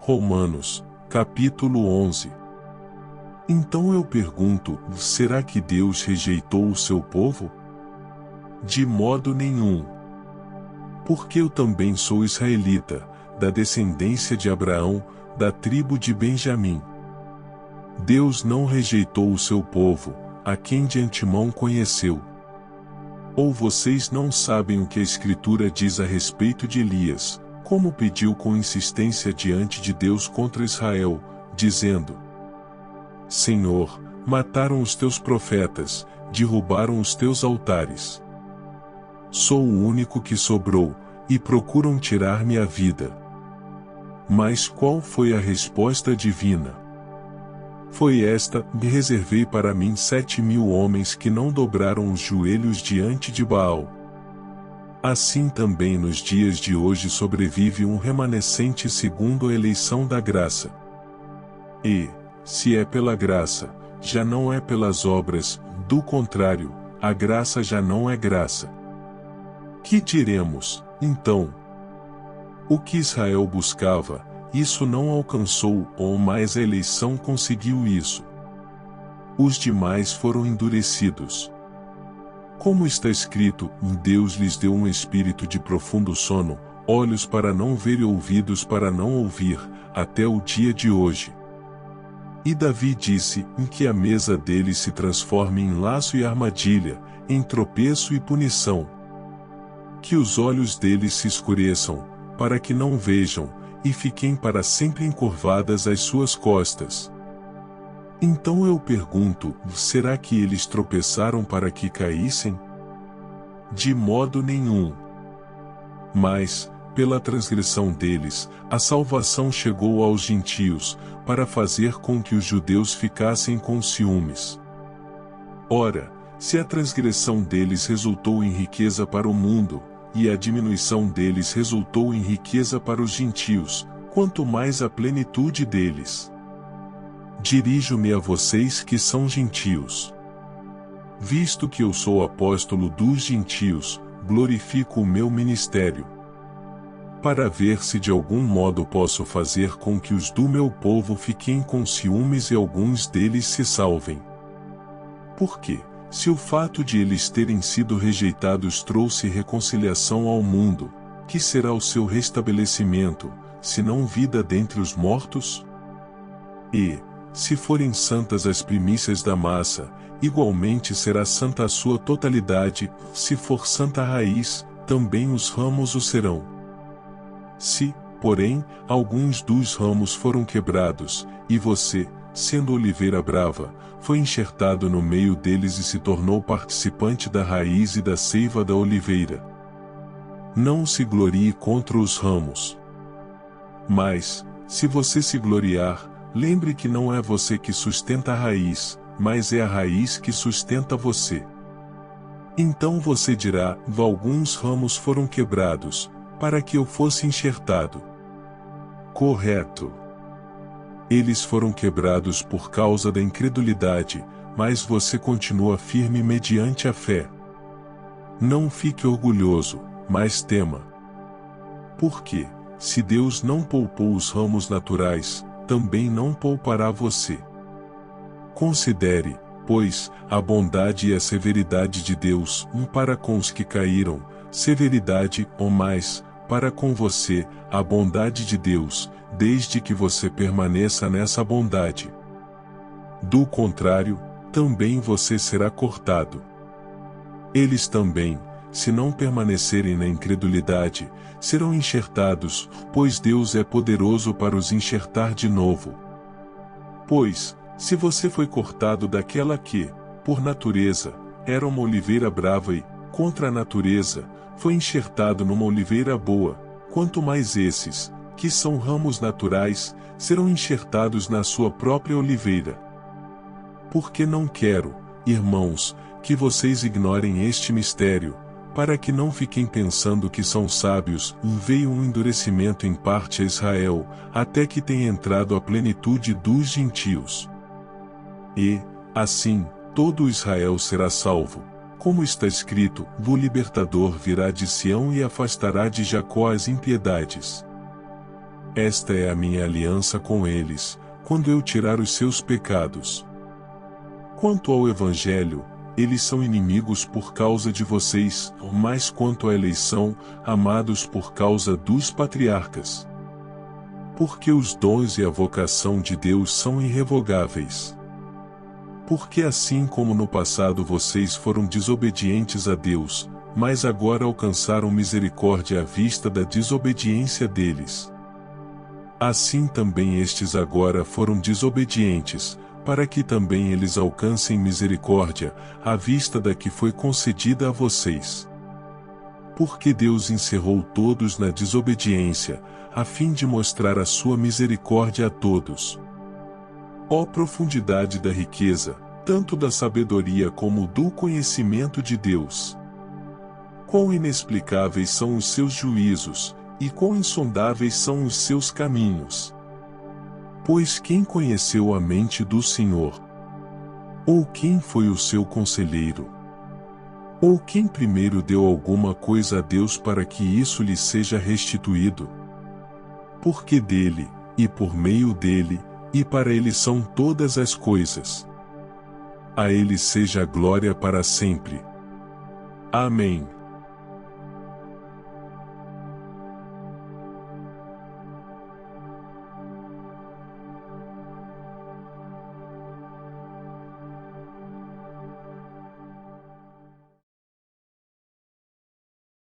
Romanos, capítulo 11. Então eu pergunto, será que Deus rejeitou o seu povo? De modo nenhum. Porque eu também sou israelita, da descendência de Abraão, da tribo de Benjamim. Deus não rejeitou o seu povo, a quem de antemão conheceu. Ou vocês não sabem o que a Escritura diz a respeito de Elias, como pediu com insistência diante de Deus contra Israel, dizendo: Senhor, mataram os teus profetas, derrubaram os teus altares. Sou o único que sobrou, e procuram tirar-me a vida. Mas qual foi a resposta divina? Foi esta: me reservei para mim 7.000 homens que não dobraram os joelhos diante de Baal. Assim também nos dias de hoje sobrevive um remanescente segundo a eleição da graça. E, se é pela graça, já não é pelas obras, do contrário, a graça já não é graça. Que diremos, então? O que Israel buscava, isso não alcançou, ou mais a eleição conseguiu isso. Os demais foram endurecidos. Como está escrito, Deus lhes deu um espírito de profundo sono, olhos para não ver e ouvidos para não ouvir, até o dia de hoje. E Davi disse, em que a mesa deles se transforme em laço e armadilha, em tropeço e punição. Que os olhos deles se escureçam, para que não vejam, e fiquem para sempre encurvadas as suas costas. Então eu pergunto, será que eles tropeçaram para que caíssem? De modo nenhum. Mas, pela transgressão deles, a salvação chegou aos gentios, para fazer com que os judeus ficassem com ciúmes. Ora, se a transgressão deles resultou em riqueza para o mundo, e a diminuição deles resultou em riqueza para os gentios, quanto mais a plenitude deles. Dirijo-me a vocês que são gentios. Visto que eu sou apóstolo dos gentios, glorifico o meu ministério, para ver se de algum modo posso fazer com que os do meu povo fiquem com ciúmes e alguns deles se salvem. Porque, se o fato de eles terem sido rejeitados trouxe reconciliação ao mundo, que será o seu restabelecimento, se não vida dentre os mortos? E, se forem santas as primícias da massa, igualmente será santa a sua totalidade, se for santa a raiz, também os ramos o serão. Se, porém, alguns dos ramos foram quebrados, e você, sendo oliveira brava, foi enxertado no meio deles e se tornou participante da raiz e da seiva da oliveira. Não se glorie contra os ramos. Mas, se você se gloriar, lembre que não é você que sustenta a raiz, mas é a raiz que sustenta você. Então você dirá, alguns ramos foram quebrados, para que eu fosse enxertado. Correto. Eles foram quebrados por causa da incredulidade, mas você continua firme mediante a fé. Não fique orgulhoso, mas tema. Porque, se Deus não poupou os ramos naturais, também não poupará você. Considere, pois, a bondade e a severidade de Deus, para com os que caíram, severidade, ou mais, para com você, a bondade de Deus, desde que você permaneça nessa bondade. Do contrário, também você será cortado. Eles também, se não permanecerem na incredulidade, serão enxertados, pois Deus é poderoso para os enxertar de novo. Pois, se você foi cortado daquela que, por natureza, era uma oliveira brava e, contra a natureza, foi enxertado numa oliveira boa, quanto mais esses, que são ramos naturais, serão enxertados na sua própria oliveira. Porque não quero, irmãos, que vocês ignorem este mistério, para que não fiquem pensando que são sábios, veio um endurecimento em parte a Israel, até que tenha entrado a plenitude dos gentios. E, assim, todo Israel será salvo, como está escrito, o libertador virá de Sião e afastará de Jacó as impiedades. Esta é a minha aliança com eles, quando eu tirar os seus pecados. Quanto ao Evangelho, eles são inimigos por causa de vocês, mas quanto à eleição, amados por causa dos patriarcas. Porque os dons e a vocação de Deus são irrevogáveis. Porque assim como no passado vocês foram desobedientes a Deus, mas agora alcançaram misericórdia à vista da desobediência deles. Assim também estes agora foram desobedientes, para que também eles alcancem misericórdia, à vista da que foi concedida a vocês. Porque Deus encerrou todos na desobediência, a fim de mostrar a sua misericórdia a todos. Ó profundidade da riqueza, tanto da sabedoria como do conhecimento de Deus! Quão inexplicáveis são os seus juízos, e quão insondáveis são os seus caminhos! Pois quem conheceu a mente do Senhor? Ou quem foi o seu conselheiro? Ou quem primeiro deu alguma coisa a Deus para que isso lhe seja restituído? Porque dele, e por meio dele, e para ele são todas as coisas. A ele seja a glória para sempre. Amém.